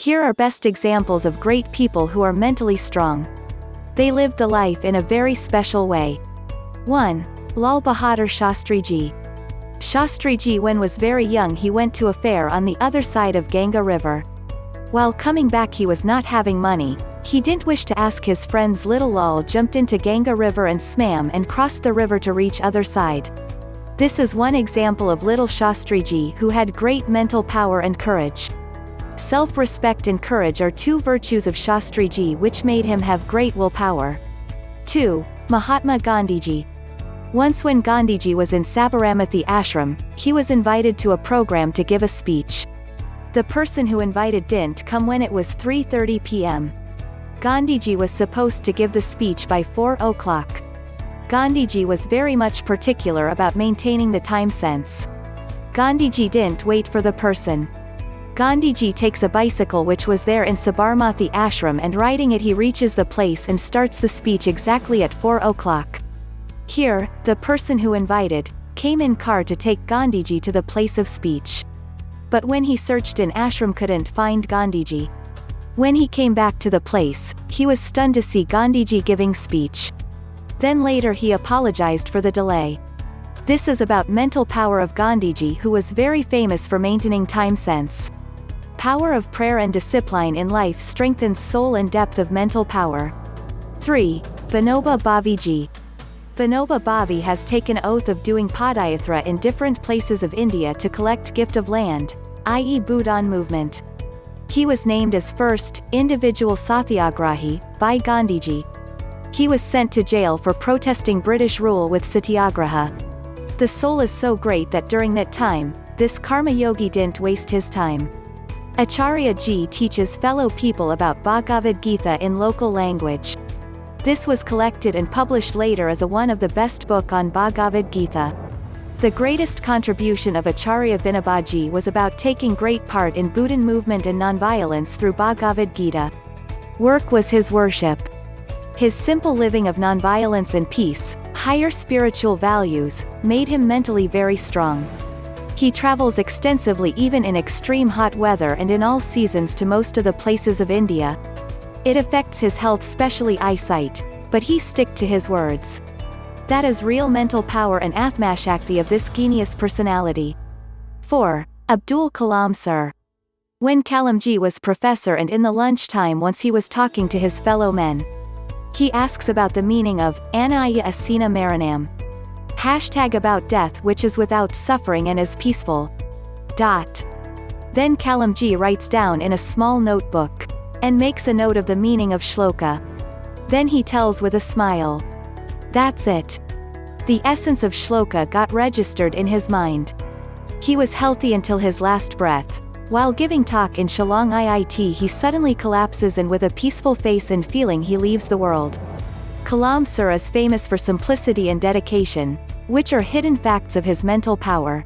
Here are best examples of great people who are mentally strong. They lived the life in a very special way. 1. Lal Bahadur Shastriji. Shastriji, when was very young, he went to a fair on the other side of Ganga River. While coming back he was not having money. He didn't wish to ask his friends. Little Lal jumped into Ganga River and swam and crossed the river to reach other side. This is one example of little Shastriji who had great mental power and courage. Self-respect and courage are two virtues of Shastriji which made him have great willpower. 2. Mahatma Gandhiji. Once when Gandhiji was in Sabaramathi ashram, he was invited to a program to give a speech. The person who invited didn't come when it was 3:30 p.m. Gandhiji was supposed to give the speech by 4 o'clock. Gandhiji was very much particular about maintaining the time sense. Gandhiji didn't wait for the person. Gandhiji takes a bicycle which was there in Sabarmati ashram, and riding it he reaches the place and starts the speech exactly at 4 o'clock. Here, the person who invited came in car to take Gandhiji to the place of speech. But when he searched in ashram couldn't find Gandhiji. When he came back to the place, he was stunned to see Gandhiji giving speech. Then later he apologized for the delay. This is about mental power of Gandhiji, who was very famous for maintaining time sense. Power of prayer and discipline in life strengthens soul and depth of mental power. 3. Vinoba Bhaviji. Vinoba Bhave has taken oath of doing padayatra in different places of India to collect gift of land, i.e. Bhudan movement. He was named as first individual Satyagrahi by Gandhiji. He was sent to jail for protesting British rule with Satyagraha. The soul is so great that during that time, this karma yogi didn't waste his time. Acharya Ji teaches fellow people about Bhagavad Gita in local language. This was collected and published later as one of the best book on Bhagavad Gita. The greatest contribution of Acharya Vinobaji was about taking great part in Bhutan movement and nonviolence through Bhagavad Gita. Work was his worship. His simple living of nonviolence and peace, higher spiritual values, made him mentally very strong. He travels extensively even in extreme hot weather and in all seasons to most of the places of India. It affects his health, especially eyesight, but he stick to his words. That is real mental power and Athmashakti of this genius personality. 4. Abdul Kalam Sir. When Kalamji was professor and in the lunchtime once he was talking to his fellow men. He asks about the meaning of Anaya Asina Maranam. # about death which is without suffering and is peaceful. Then Kalamji writes down in a small notebook and makes a note of the meaning of shloka. Then he tells with a smile. That's it. The essence of shloka got registered in his mind. He was healthy until his last breath. While giving talk in Shillong IIT he suddenly collapses and with a peaceful face and feeling he leaves the world. Kalam Sir is famous for simplicity and dedication, which are hidden facts of his mental power.